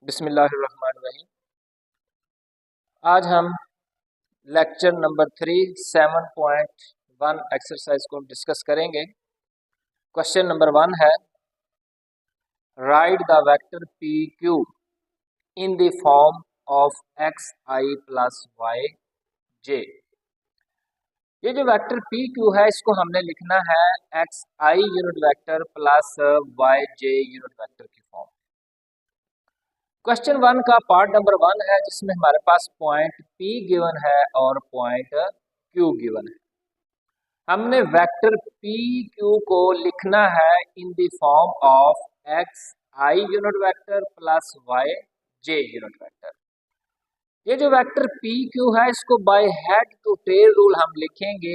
बिस्मिल्लाहिर्रहमानिर्रहीम। आज हम लेक्चर नंबर 3 7.1 एक्सरसाइज को डिस्कस करेंगे। क्वेश्चन नंबर 1 है, write the vector P Q in the form of x i plus Y j. ये जो वेक्टर पी क्यू है इसको हमने लिखना है एक्स आई यूनिट वेक्टर प्लस वाई जे यूनिट वेक्टर की फॉर्म। क्वेश्चन 1 का पार्ट नंबर 1 है जिसमें हमारे पास पॉइंट P गिवन है और पॉइंट Q गिवन है। हमने वेक्टर P Q को लिखना है in the form of x I unit vector plus Y J unit vector. ये जो वेक्टर P Q है इसको by head to tail rule हम लिखेंगे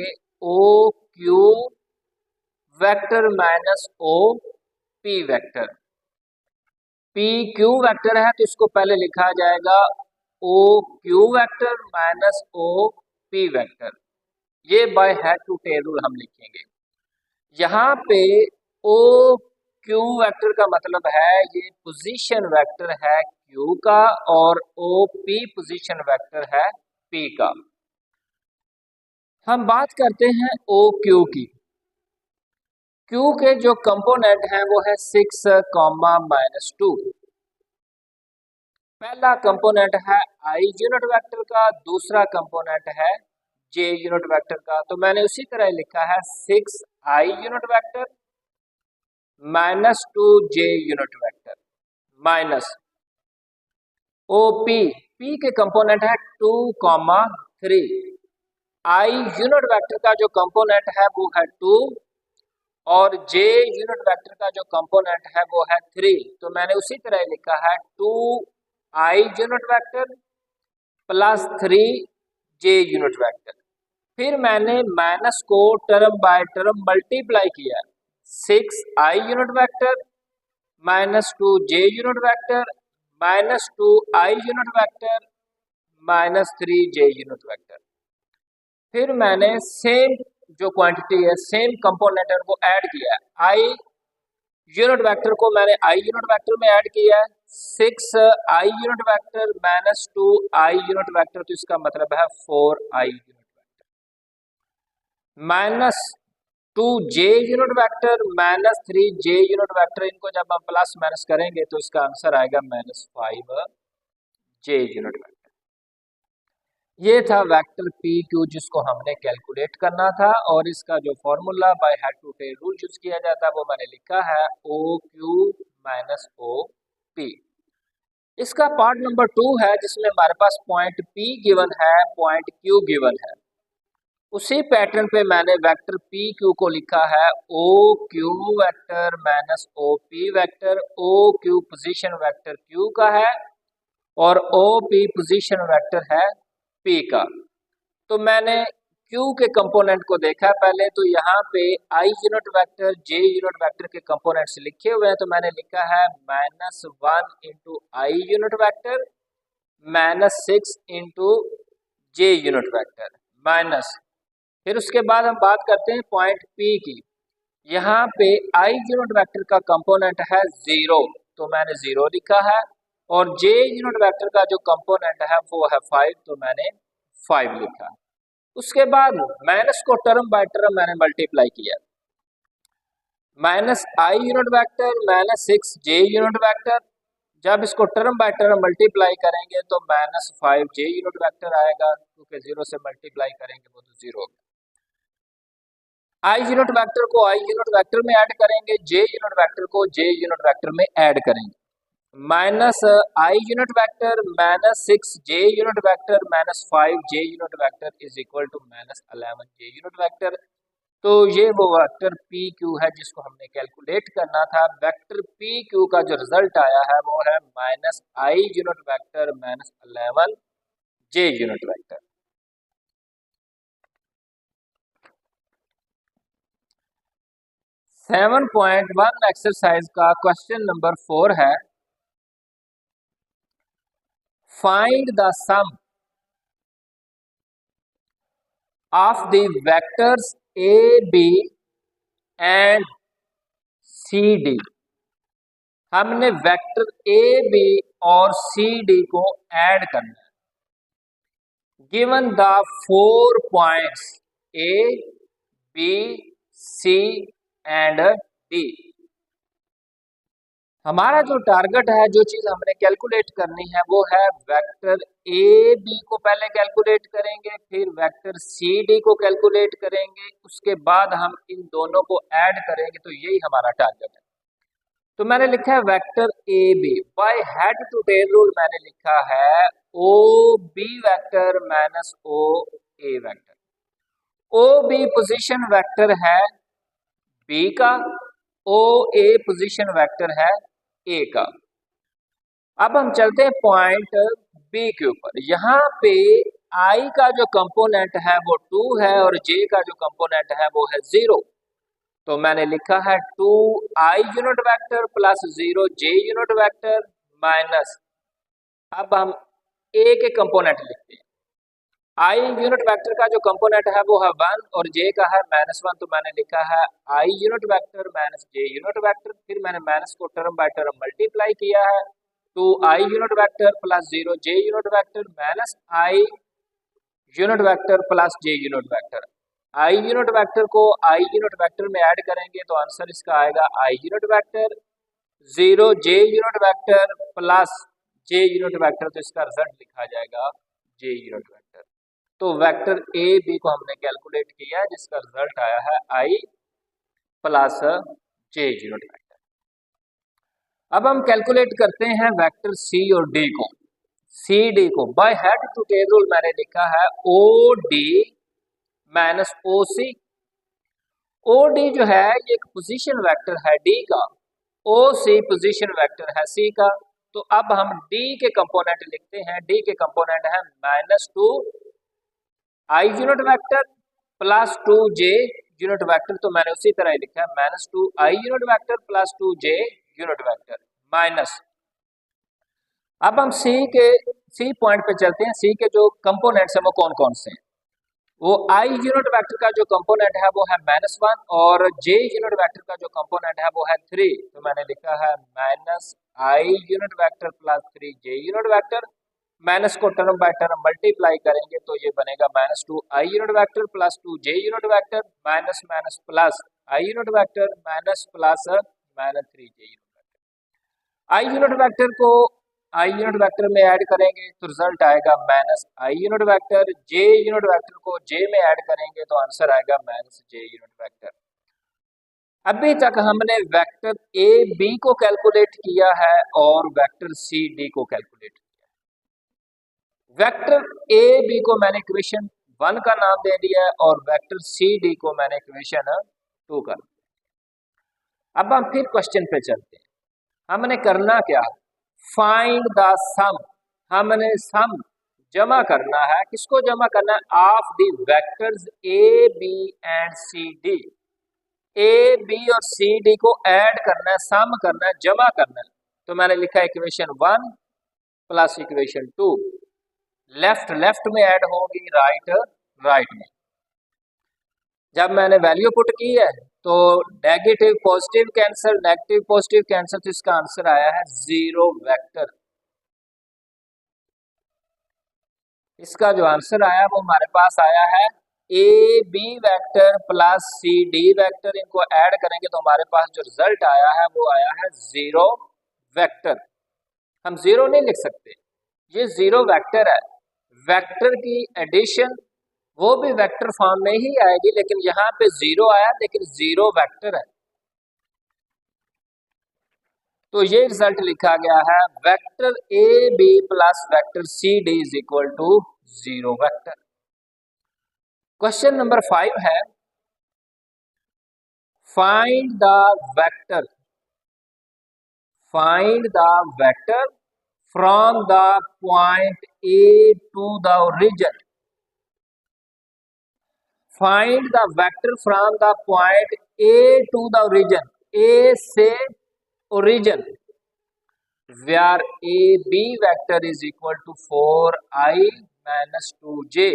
O Q vector minus O P vector. P Q vector है तो इसको पहले लिखा जाएगा O Q vector minus O P vector. ये by head to tail rule हम लिखेंगे। यहाँ पे ओ क्यू वेक्टर का मतलब है ये पोजीशन वेक्टर है क्यू का और ओ पी पोजीशन वेक्टर है पी का। हम बात करते हैं ओ क्यू की। Q के जो कंपोनेंट हैं वो है 6, -2। पहला कंपोनेंट है I यूनिट वेक्टर का, दूसरा कंपोनेंट है J यूनिट वेक्टर का। तो मैंने उसी तरह लिखा है 6I unit vector -2J unit vector minus OP। P के कंपोनेंट है 2, 3। I यूनिट वेक्टर का जो कंपोनेंट है वो है 2 और J यूनिट वेक्टर का जो कंपोनेंट है वो है 3। तो मैंने उसी तरह लिखा है 2I unit vector plus 3J unit vector. फिर मैंने माइनस को टर्म बाय टर्म मल्टीप्लाई किया। 6I unit vector -2J unit vector -2I unit vector -3J unit vector. फिर मैंने सेम जो क्वांटिटी है सेम कंपोनेंट है वो ऐड किया है। आई यूनिट वेक्टर को मैंने आई यूनिट वेक्टर में ऐड किया है 6I unit vector -2I unit vector. तो इसका मतलब है 4I unit vector -2J unit vector -3J unit vector. इनको जब हम प्लस माइनस करेंगे तो इसका आंसर आएगा -5J यूनिट वेक्टर। ये था वेक्टर पी क्यू जिसको हमने कैलकुलेट करना था और इसका जो formula by head to tail rule use किया जाता है वो मैंने लिखा है O Q minus O P. इसका पार्ट नंबर 2 है जिसमें हमारे पास पॉइंट P गिवन है, पॉइंट Q गिवन है। उसी पैटर्न पे मैंने वेक्टर पी क्यू को लिखा है O Q vector minus O P vector. O Q position vector Q का है और ओ पी पोजीशन वेक्टर है P का। तो मैंने Q के कंपोनेंट को देखा पहले, तो यहाँ पे I unit vector J unit vector के कंपोनेंट्स लिखे हुए हैं। तो मैंने लिखा है -1 into I unit vector -6 into J unit vector minus. फिर उसके बाद हम बात करते हैं पॉइंट P की। यहाँ पे I यूनिट वेक्टर का कंपोनेंट है 0 तो मैंने 0 लिखा है और J यूनिट वेक्टर का जो कंपोनेंट है वो है 5 तो मैंने 5 लिखा। उसके बाद माइनस को टर्म बाय टर्म मैंने मल्टीप्लाई किया। -I unit vector -6J unit vector. जब इसको टर्म बाय टर्म मल्टीप्लाई करेंगे तो -5J यूनिट वेक्टर आएगा क्योंकि 0 से मल्टीप्लाई करेंगे वो तो 0 होगा। I यूनिट वेक्टर को I यूनिट वेक्टर में ऐड करेंगे, J यूनिट वेक्टर को J यूनिट वेक्टर में ऐड करेंगे। -I unit vector -6J unit vector -5J unit vector is equal to -11J unit vector. तो ये वो वेक्टर पी क्यू है जिसको हमने कैलकुलेट करना था। वेक्टर पी क्यू का जो रिजल्ट आया है वो है -I unit vector -11J unit vector. Seven point 1 exercise का क्वेश्चन नंबर 4 है, find the sum of the vectors A B and C D. हमने वेक्टर ए बी और सी डी को ऐड करना है। Given the 4 points A B C and D. हमारा जो target है, जो चीज हमने कैलकुलेट करनी है, वो है वेक्टर ए बी को पहले कैलकुलेट करेंगे, फिर वेक्टर सी डी को कैलकुलेट करेंगे, उसके बाद हम इन दोनों को ऐड करेंगे। तो यही हमारा टारगेट है। तो मैंने लिखा है vector A B by head to tail rule. मैंने लिखा है O B vector minus O A vector. O B position vector है बी का, ओ ए पोजीशन वेक्टर है ए का। अब हम चलते हैं पॉइंट बी के ऊपर। यहाँ पे आई का जो कंपोनेंट है वो 2 है और जे का जो कंपोनेंट है वो है 0। तो मैंने लिखा है 2i unit vector plus 0j unit vector minus, अब हम ए के कंपोनेंट लिखते हैं। आई यूनिट वेक्टर का जो कंपोनेंट है वो है 1 और जे का है -1। तो मैंने लिखा है आई यूनिट वेक्टर माइनस जे यूनिट वेक्टर, फिर मैंने माइनस को टर्म बाय टर्म मल्टीप्लाई किया है। 2i unit vector plus 0j unit vector minus आई यूनिट वेक्टर प्लस जे यूनिट वेक्टर। आई यूनिट वेक्टर को आई यूनिट वेक्टर में ऐड करेंगे तो आंसर इसका आएगा आई unit vector, 0j unit vector plus जे यूनिट वेक्टर, तो इसका रिजल्ट लिखा जाएगा जे यूनिट वेक्टर। तो वेक्टर ए बी को हमने कैलकुलेट किया है, जिसका रिजल्ट आया है आई प्लस जे यूनिट वेक्टर। अब हम कैलकुलेट करते हैं वेक्टर सी और डी को। सी डी को by head to tail rule मैंने लिखा है O D minus O C. O D जो है ये एक पोजीशन वेक्टर है डी का, ओ सी पोजीशन वेक्टर है सी का। तो अब हम डी के कंपोनेंट लिखते हैं। डी के कंपोनेंट है -2 आई unit vector plus 2j unit vector. तो मैंने उसी तरह ही लिखा है -2 आई unit vector plus 2j unit vector minus. अब हम सी पॉइंट पे चलते हैं। सी के जो कंपोनेंट्स हैं वो कौन कौन से हैं। वो आई यूनिट वेक्टर का जो कंपोनेंट है वो है -1 और जे यूनिट वेक्टर का जो कंपोनेंट है वो है 3। तो मैंने लिखा है -i unit vector plus 3j unit vector, minus को टर्म बाय टर्म मल्टीप्लाई करेंगे तो ये बनेगा -2 आई unit vector plus 2j unit vector minus minus plus आई unit vector minus plus minus 3j unit vector. आई यूनिट वेक्टर को आई unit vector में add करेंगे तो result आएगा -i unit vector, J unit vector को जे में ऐड करेंगे तो आंसर आएगा -j यूनिट वेक्टर। अभी तक हमने वेक्टर ए बी को कैलकुलेट किया है और वेक्टर सी डी को कैलकुलेट किया है। वेक्टर ए बी को मैंने इक्वेशन 1 का नाम दे दिया है और वेक्टर सी डी को मैंने इक्वेशन 2 का। अब हम फिर क्वेश्चन पे चलते हैं। हमने करना क्या है, फाइंड द सम। हमने सम जमा करना है। किसको जमा करना है, of the vectors A B and C D. A B और सी डी को ऐड करना है, सम करना है, जमा करना है। तो मैंने लिखा equation 1 plus equation 2, left left में ऐड होगी, राइट राइट में। जब मैंने वैल्यू पुट की है तो negative positive cancer, negative positive cancer, तो इसका आंसर आया है 0 वेक्टर। इसका जो आंसर आया वो हमारे पास आया है A B vector plus C D vector. इनको ऐड करेंगे तो हमारे पास जो रिजल्ट आया है वो आया है 0 वेक्टर। हम 0 नहीं लिख सकते, ये 0 वेक्टर है। वेक्टर की एडिशन वो भी वेक्टर फॉर्म में ही आएगी, लेकिन यहाँ पे 0 आया, लेकिन 0 वेक्टर है। तो ये रिजल्ट लिखा गया है vector A B plus vector C D is equal to 0 vector. Question number 5 है, find the vector, find the vector from the point A to the origin. Find the vector from the point A to the origin, A से origin where AB vector is equal to 4i minus 2j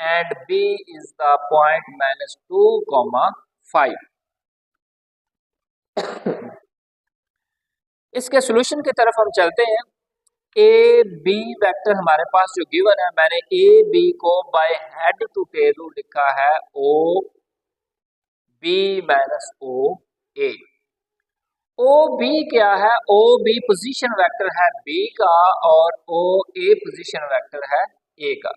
and B is the point -2, 5। इसके solution की तरफ हम चलते हैं। ए B vector हमारे पास जो given है, मैंने ए बी को by head to tail rule लिखा है O B minus O A. O B क्या है? ओ बी पोजीशन वेक्टर है बी का और ओ ए पोजीशन वेक्टर है ए का।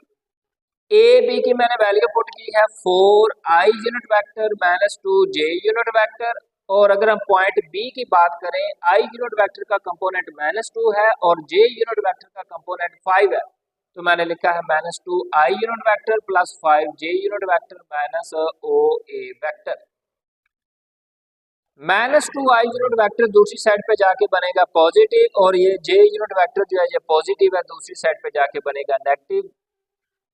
ए बी की मैंने वैल्यू पुट की है 4i unit vector minus 2j unit vector, और अगर हम पॉइंट बी की बात करें, i यूनिट वेक्टर का कंपोनेंट -2 है और j यूनिट वेक्टर का कंपोनेंट 5 है, तो मैंने लिखा है -2i unit vector plus 5j unit vector minus O A vector. -2i unit vector दूसरी साइड पे जाके बनेगा पॉजिटिव, और ये j यूनिट वेक्टर जो है ये पॉजिटिव है, दूसरी साइड पे जाके बनेगा नेगेटिव।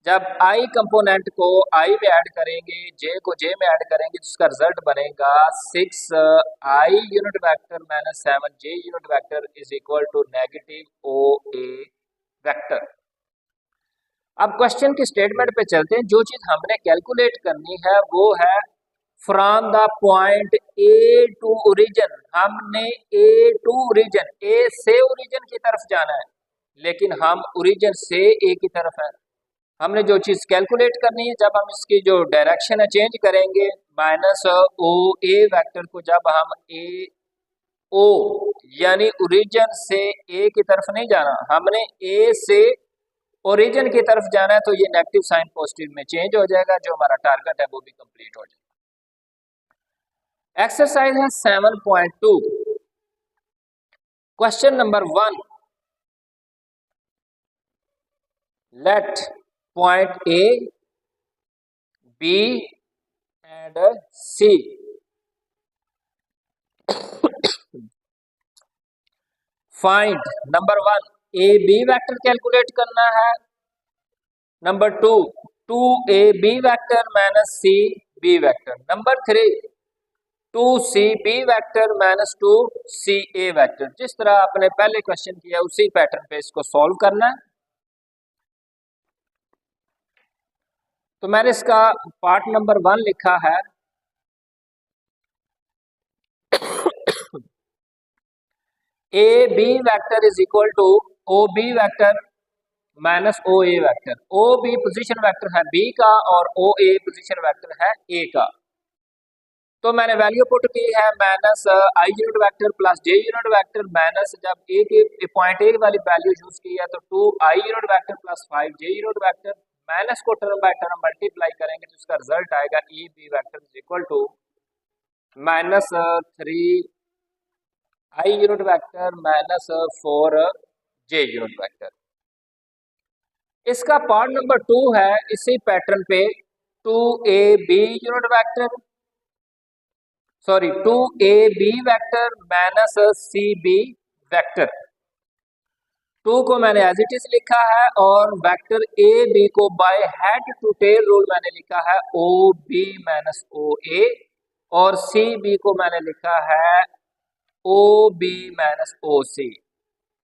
जब i कंपोनेंट को i में ऐड करेंगे, j को j में ऐड करेंगे, तो उसका रिजल्ट बनेगा 6i unit vector minus 7j unit vector is equal to negative O A vector. अब क्वेश्चन की स्टेटमेंट पे चलते हैं। जो चीज हमने कैलकुलेट करनी है वो है from the point A to origin. हमने ए टू ओरिजिन, ए से ओरिजिन की तरफ जाना है, लेकिन हम ओरिजिन से ए की तरफ है। हमने जो चीज कैलकुलेट करनी है, जब हम इसकी जो डायरेक्शन है चेंज करेंगे, माइनस ओ ए वेक्टर को जब हम ए ओ यानी ओरिजिन से ए की तरफ नहीं जाना, हमने ए से ओरिजिन की तरफ जाना है, तो ये नेगेटिव साइन पॉजिटिव में चेंज हो जाएगा, जो हमारा टारगेट है वो भी कंप्लीट हो जाएगा। एक्सरसाइज है 7.2। Question number 1, let point A B and C find. Number 1 A B vector calculate करना है। Number 2 2 A B vector minus C B vector. Number 3 2 C B vector minus 2 C A vector. जिस तरह आपने पहले question किया उसी pattern पे इसको सॉल्व करना है। तो मैंने इसका पार्ट नंबर 1 लिखा है A B vector is equal to O B vector minus O A vector. O B position vector है बी का और ओ ए पोजीशन वेक्टर है ए का। तो मैंने वैल्यू पुट की है माइनस आई यूनिट वेक्टर प्लस जे यूनिट वेक्टर माइनस, जब ए के पॉइंट ए वाली वैल्यू यूज की है तो 2i unit vector plus 5j unit vector, minus को टर्म बाय टर्म मल्टीप्लाई करेंगे तो इसका रिजल्ट आएगा E B vector is equal to minus 3i unit vector minus 4j unit vector. इसका पार्ट नंबर 2 है इसी पैटर्न पे 2ab unit vector, sorry 2ab vector minus cb vector. 2 को मैंने एज इट इज लिखा है और वेक्टर ए बी को by head to tail rule मैंने लिखा है ओ बी माइनस ओ ए, और सी बी को मैंने लिखा है O B minus O C.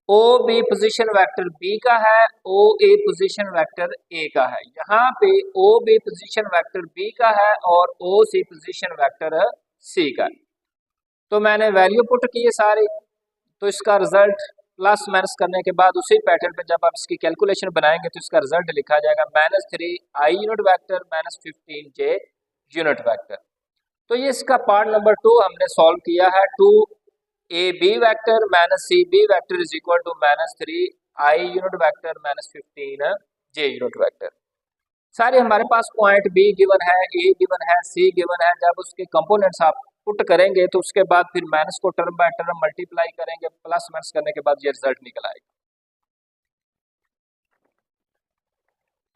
O B position vector B का है, ओ ए पोजिशन वेक्टर ए का है। यहाँ पे O B position vector B का है और ओ सी पोजिशन वेक्टर सी का है। तो मैंने वैल्यू पुट की है सारी, तो इसका रिजल्ट प्लस माइनस करने के बाद उसी पैटर्न पे जब आप इसकी कैलकुलेशन बनाएंगे तो इसका रिजल्ट लिखा जाएगा -3i unit vector minus 15j unit vector. तो ये इसका पार्ट नंबर 2 हमने सॉल्व किया है। 2ab vector minus cb vector is equal to -3i unit vector minus 15j unit vector. सारे हमारे पास पॉइंट बी गिवन है, ए गिवन है, सी गिवन है। जब उसके कंपोनेंट्स आप पुट करेंगे तो उसके बाद फिर माइनस को टर्म बाय टर्म मल्टीप्लाई करेंगे, प्लस माइनस करने के बाद ये रिजल्ट निकल आएगा।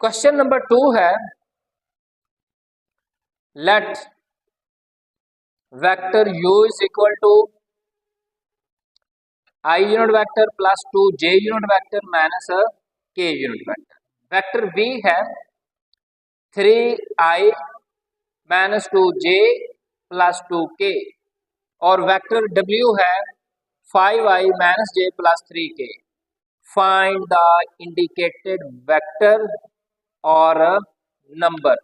क्वेश्चन नंबर 2 है let vector u is equal to i unit vector plus 2j unit vector minus k unit vector. Vector v है 3i minus 2j plus 2k, और वेक्टर w है 5i minus j plus 3k। Find the indicated vector और number.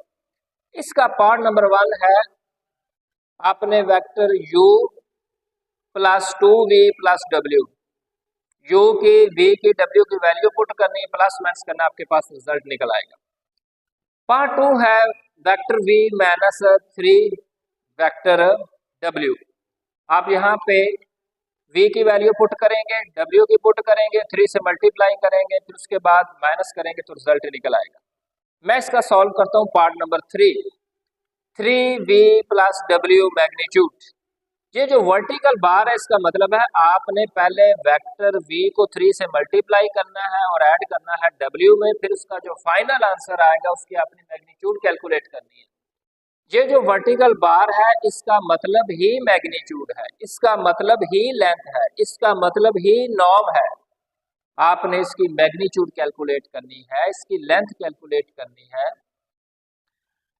इसका part number 1 है आपने vector u plus 2v plus w, you की, we की, W की वैल्यू पुट करनी है, प्लस माइनस करना, आपके पास रिजल्ट निकल आएगा। पार्ट 2 है vector V minus 3 vector W. आप यहाँ पे v की वैल्यू पुट करेंगे, w की पुट करेंगे, 3 से मल्टीप्लाई करेंगे, फिर उसके बाद माइनस करेंगे तो रिजल्ट निकल आएगा। मैं इसका सॉल्व करता हूँ part number 3v plus w magnitude. ये जो वर्टिकल बार है इसका मतलब है आपने पहले वेक्टर v को 3 से मल्टीप्लाई करना है और ऐड करना है w में, फिर उसका जो फाइनल आंसर आएगा उसकी आपने मैग्नीट्यूड कैलकुलेट करनी है। ये जो वर्टिकल बार है इसका मतलब ही मैग्नीट्यूड है, इसका मतलब ही लेंथ है, इसका मतलब ही नॉर्म है। आपने इसकी मैग्नीट्यूड कैलकुलेट करनी है, इसकी लेंथ कैलकुलेट करनी है।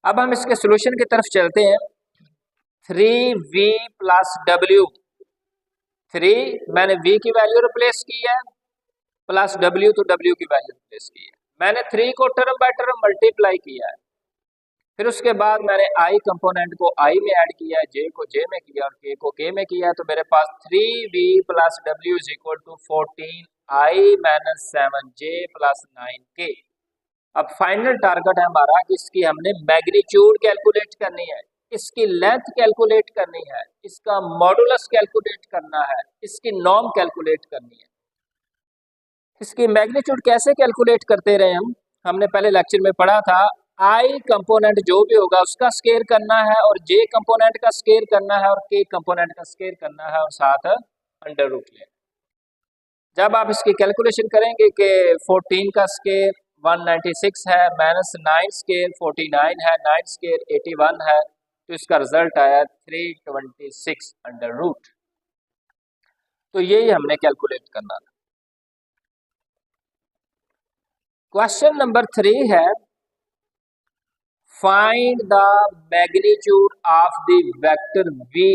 अब हम इसके सॉल्यूशन की तरफ चलते हैं। 3v प्लस w, 3 मैंने v की वैल्यू रिप्लेस की है, प्लस w तो w की वैल्यू रिप्लेस की है। मैंने 3 को टर्म बाय टर्म मल्टीप्लाई किया है, फिर उसके बाद मैंने i कंपोनेंट को i में ऐड किया है, j को j में किया और k को k में किया, तो मेरे पास 3v plus w is equal to 14i minus 7j plus 9k। अब फाइनल टारगेट है हमारा कि इसकी हमने मैग्नीट्यूड कैलकुलेट करनी है, इसकी लेंथ कैलकुलेट करनी है, इसका मॉडुलस कैलकुलेट करना है, इसकी नॉर्म कैलकुलेट करनी है। इसकी मैग्नीट्यूड कैसे कैलकुलेट करते रहे हमने पहले लेक्चर में पढ़ा था। आई कंपोनेंट जो भी होगा उसका स्केयर करना है और जे कंपोनेंट का स्केयर करना है और के कंपोनेंट का स्केयर करना है और साथ अंडर रूट लेना। जब आप इसकी कैलकुलेशन करेंगे कि 14 का स्केयर 196 है, माइनस 9 स्केयर 49 है, 9 स्केयर 81 है, तो इसका रिजल्ट आया 326 अंडर रूट। तो यही हमने कैलकुलेट करना था। क्वेश्चन नंबर 3 है find the magnitude of the vector v।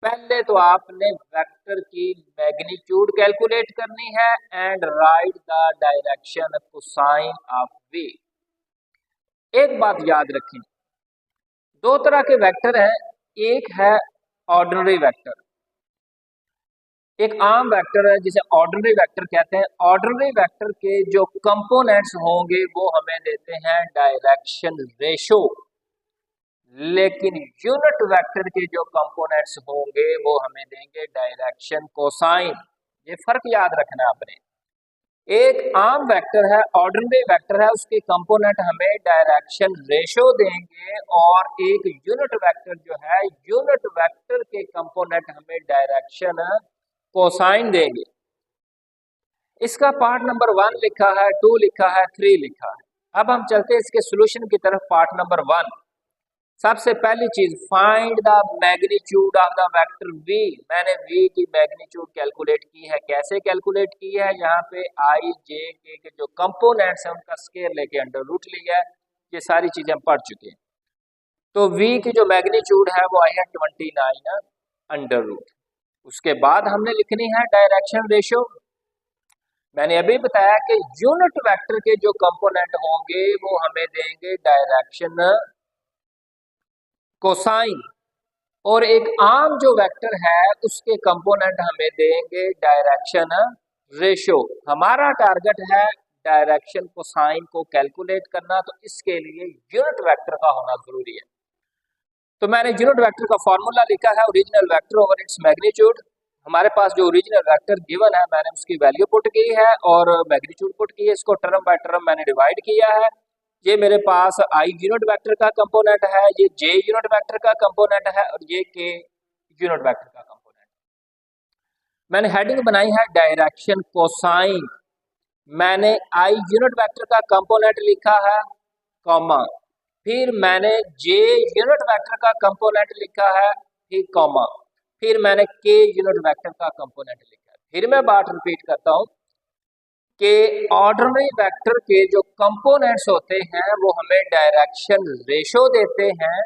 पहले तो आपने वेक्टर की मैग्नीट्यूड कैलकुलेट करनी है and right the direction cosine of v। एक बात याद रखें, दो तरह के वेक्टर हैं, एक है ऑर्डिनरी वेक्टर, एक आम वेक्टर है जिसे ऑर्डिनरी वेक्टर कहते हैं। ऑर्डिनरी वेक्टर के जो कंपोनेंट्स होंगे वो हमें देते हैं डायरेक्शन रेशो, लेकिन यूनिट वेक्टर के जो कंपोनेंट्स होंगे वो हमें देंगे डायरेक्शन कोसाइन। ये फर्क याद रखना है आपने। एक आम वेक्टर है, ऑर्डिनरी वेक्टर है, उसके कंपोनेंट हमें डायरेक्शन रेशो देंगे, और एक यूनिट वेक्टर जो है, यूनिट वेक्टर के कंपोनेंट हमें डायरेक्शन कोसाइन देंगे। इसका पार्ट नंबर 1 लिखा है, 2 लिखा है, 3 लिखा है। अब हम चलते हैं इसके सॉल्यूशन की तरफ। पार्ट नंबर 1, सबसे पहली चीज find the magnitude of the vector v। मैंने v की मैग्नीट्यूड कैलकुलेट की है। कैसे कैलकुलेट की है? यहाँ पे i j k के जो कंपोनेंट्स हैं उनका स्केयर लेके अंडर रूट लिया है। ये सारी चीजें हम पढ़ चुके हैं। तो v की जो मैग्नीट्यूड है वो आई है 29 अंडर रूट। उसके बाद हमने लिखनी है डायरेक्शन रेशो। मैंने अभी बताया कि यूनिट वेक्टर के जो कंपोनेंट होंगे वो हमें देंगे डायरेक्शन कोसाइन, और एक आम जो वेक्टर है उसके कंपोनेंट हमें देंगे डायरेक्शन रेशो। हमारा टारगेट है डायरेक्शन कोसाइन को कैलकुलेट करना, तो इसके लिए यूनिट वेक्टर का होना जरूरी है। तो मैंने यूनिट वेक्टर का फॉर्मूला लिखा है, original vector over its magnitude. हमारे पास जो ओरिजिनल वेक्टर गिवन है मैंने उसकी वैल्यू पुट की है और मैग्नीट्यूड पुट की है। इसको टर्म बाय टर्म मैंने डिवाइड किया है। ये मेरे पास आई यूनिट वेक्टर का कंपोनेंट है, ये जे यूनिट वेक्टर का कंपोनेंट है और ये के यूनिट वेक्टर का कंपोनेंट। मैंने हेडिंग बनाई है डायरेक्शन कोसाइन। मैंने आई यूनिट वेक्टर का कंपोनेंट लिखा है कॉमा, फिर मैंने जे यूनिट वेक्टर का कंपोनेंट लिखा है फिर कॉमा, फिर मैंने के यूनिट वेक्टर का कंपोनेंट लिखा है। फिर मैं बात रिपीट करता हूं कि ऑर्डिनरी वेक्टर के जो कंपोनेंट्स होते हैं वो हमें डायरेक्शन रेशो देते हैं,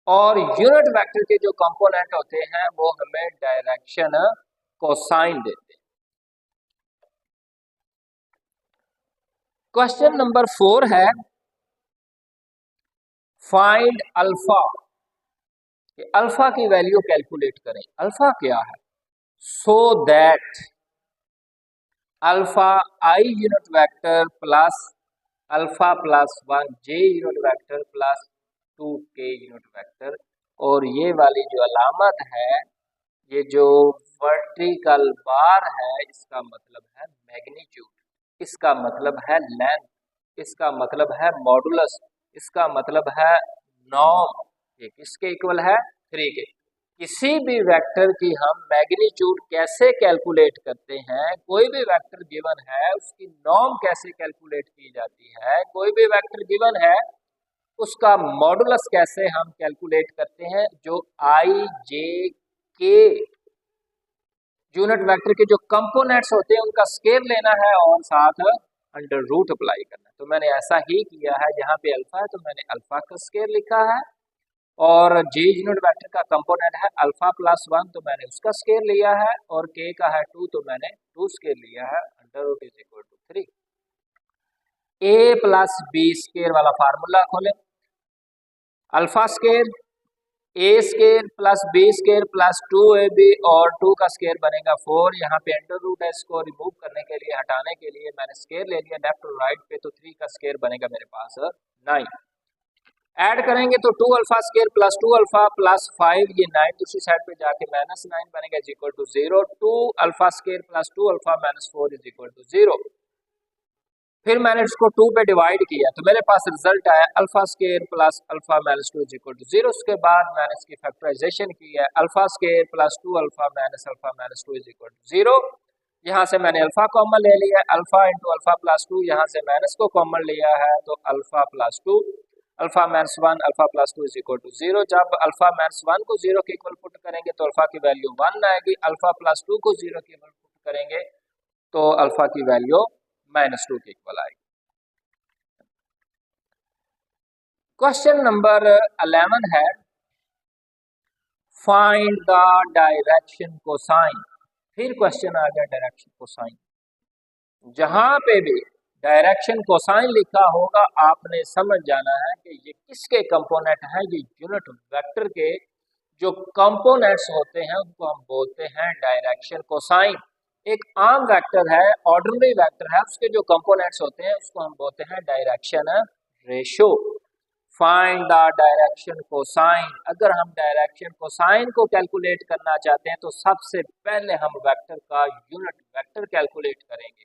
और यूनिट वेक्टर के जो कंपोनेंट होते हैं वो हमें डायरेक्शन कोसाइन देते हैं। क्वेश्चन नंबर 4 है फाइंड अल्फा। अल्फा की वैल्यू कैलकुलेट करें। अल्फा क्या है? So that alpha I unit vector plus alpha plus 1 J unit vector plus 2 के यूनिट वेक्टर। और ये वाली जो अलामत है, ये जो वर्टिकल बार है, इसका मतलब है मैग्नीट्यूड, इसका मतलब है लेंथ, इसका मतलब है मॉडुलस, इसका मतलब है नॉर्म। ये किसके इक्वल है? 3 के। किसी भी वेक्टर की हम मैग्नीट्यूड कैसे कैलकुलेट करते हैं, कोई भी वेक्टर गिवन है उसकी नॉर्म कैसे कैलकुलेट की जाती है, कोई भी वेक्टर गिवन है उसका मॉडुलस कैसे हम कैलकुलेट करते हैं, जो आई जे के यूनिट वेक्टर के जो कंपोनेंट्स होते हैं उनका स्केल लेना है और साथ अंडर रूट अप्लाई करना है। तो मैंने ऐसा ही किया है, यहाँ पे अल्फा है तो मैंने अल्फा का स्केल लिखा है, और जे यूनिट वेक्टर का कंपोनेंट है अल्फा प्लस 1 तो मैंने उसका स्केल लिया है, और के का है 2 तो मैंने 2 स्केल लिया है, under root is equal to 3। A plus B square वाला फार्मूला खोलें। Alpha square A square plus B square plus 2ab और 2 का स्केयर बनेगा 4। यहाँ पे अंडर रूट है, इसको रिमूव करने के लिए, हटाने के लिए मैंने स्केयर ले लिया लेफ्ट और राइट पे, तो 3 का स्केयर बनेगा मेरे पास 9। ऐड करेंगे तो 2 alpha square plus 2 alpha plus 5, ये 9 दूसरी साइड पे जाके माइनस 9 बनेगा is equal to 0। 2 alpha square plus 2 alpha minus 4 is equal to 0। फिर मैंने इसको 2 पे डिवाइड किया तो मेरे पास रिजल्ट आया alpha square plus alpha minus 2 is equal to 0। उसके बाद मैंने इसकी फैक्टराइजेशन की है, alpha square plus 2 alpha minus 2 is equal to 0। यहाँ से मैंने अल्फा कॉमन ले लिया, अल्फा इंटू अल्फा प्लस 2, यहाँ से माइनस को कॉमन लिया है तो alpha plus 2 alpha minus 1 alpha plus 2 is equal to 0। जब अल्फा माइनस 1 को 0 के इक्वल पुट करेंगे तो अल्फा की वैल्यू 1 आएगी, अल्फा प्लस 2 को 0 के इक्वल पुट करेंगे तो अल्फा की वैल्यू माइनस 2 के इक्वल आएगी। क्वेश्चन नंबर 11 है फाइंड द डायरेक्शन कोसाइन। फिर क्वेश्चन आ गया डायरेक्शन कोसाइन। जहां पे भी डायरेक्शन कोसाइन लिखा होगा आपने समझ जाना है कि ये किसके कंपोनेंट हैं। ये यूनिट वेक्टर के जो कंपोनेंट्स होते हैं उनको हम बोलते हैं डायरेक्शन कोसाइन। एक आम वेक्टर है, ऑर्डिनरी वेक्टर है, उसके जो कंपोनेंट्स होते हैं उसको हम बोलते हैं direction ratio. Find the direction cosine. अगर हम डायरेक्शन कोसाइन को कैलकुलेट करना चाहते हैं तो सबसे पहले हम वेक्टर का यूनिट वेक्टर कैलकुलेट करेंगे,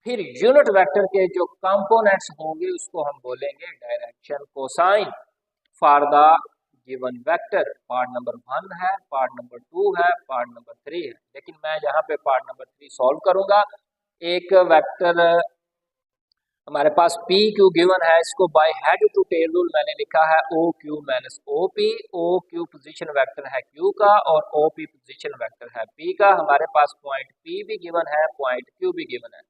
फिर यूनिट वेक्टर के जो कंपोनेंट्स होंगे उसको हम बोलेंगे direction cosine for the given vector. Part number 1 है, पार्ट नंबर 2 है, पार्ट नंबर 3 है, लेकिन मैं यहाँ पे पार्ट नंबर 3 सॉल्व करूंगा। एक वेक्टर हमारे पास पी क्यू गिवन है, इसको by head to tail rule मैंने लिखा है O Q minus O P. O Q position vector है क्यू का और ओ पी पोजीशन वेक्टर है पी का। हमारे पास पॉइंट पी भी गिवन है, पॉइंट क्यू भी गिवन है।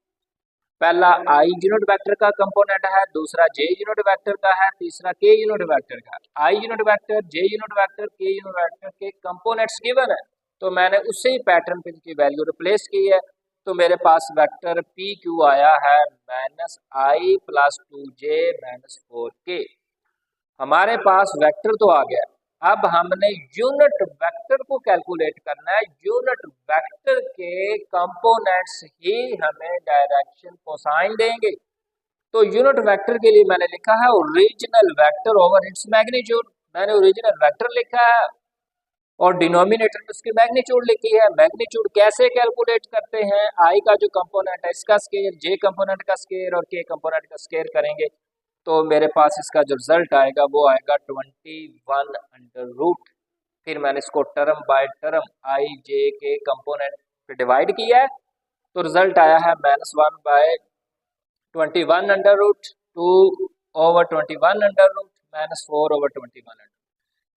पहला आई यूनिट वेक्टर का कंपोनेंट है, दूसरा जे यूनिट वेक्टर का है, तीसरा के यूनिट वेक्टर का। आई यूनिट वेक्टर, जे यूनिट वेक्टर, के यूनिट वेक्टर के कंपोनेंट्स गिवन है, तो मैंने उसी पैटर्न पे इनकी वैल्यू रिप्लेस की है। तो मेरे पास वेक्टर पी क्यू आया है माइनस आई प्लस 2 जे माइनस 4 के। हमारे पास वेक्टर तो आ गया, अब हमने यूनिट वेक्टर को कैलकुलेट करना है। यूनिट वेक्टर के कंपोनेंट्स ही हमें डायरेक्शन कोसाइन देंगे। तो यूनिट वेक्टर के लिए मैंने लिखा है original vector over its magnitude. मैंने ओरिजिनल वेक्टर लिखा है और डिनोमिनेटर में उसकी मैग्नीट्यूड लिखी है। मैग्नीट्यूड कैसे कैलकुलेट करते हैं? आई का जो कंपोनेंट है इसका स्केयर, जे कंपोनेंट का स्केयर और के कंपोनेंट का स्केयर करेंगे तो मेरे पास इसका जो रिजल्ट आएगा वो आएगा 21 अंडर रूट। फिर मैंने इसको टर्म बाय टर्म आई जे के कंपोनेंट पे डिवाइड किया है तो रिजल्ट आया है -1/21 under root 2/21 under root -4/21 under.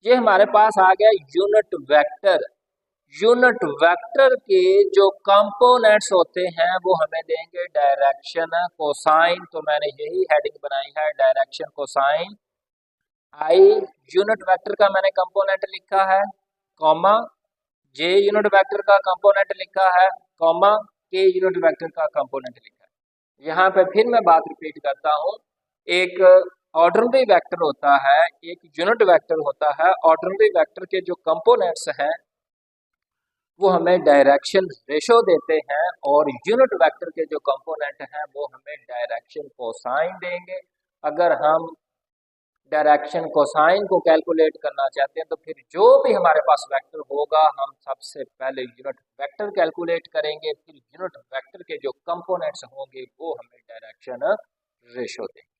ये हमारे पास आ गया यूनिट वेक्टर। यूनिट वेक्टर के जो कंपोनेंट्स होते हैं वो हमें देंगे डायरेक्शन कोसाइन। तो मैंने यही हेडिंग बनाई है डायरेक्शन कोसाइन। आई यूनिट वेक्टर का मैंने कंपोनेंट लिखा है कॉमा, जे यूनिट वेक्टर का कंपोनेंट लिखा है कॉमा, के यूनिट वेक्टर का कंपोनेंट लिखा है। यहाँ पे फिर मैं बात रिपीट करता हूँ, एक ऑर्डिनरी वेक्टर होता है, एक यूनिट वेक्टर होता है। ऑर्डिनरी वेक्टर के जो कंपोनेंट्स हैं वो हमें डायरेक्शन रेशो देते हैं, और यूनिट वेक्टर के जो कंपोनेंट हैं वो हमें डायरेक्शन कोसाइन देंगे। अगर हम डायरेक्शन कोसाइन को कैलकुलेट करना चाहते हैं तो फिर जो भी हमारे पास वेक्टर होगा हम सबसे पहले यूनिट वेक्टर कैलकुलेट करेंगे, फिर यूनिट वेक्टर के जो कंपोनेंट्स होंगे वो हमें डायरेक्शन रेशो देंगे।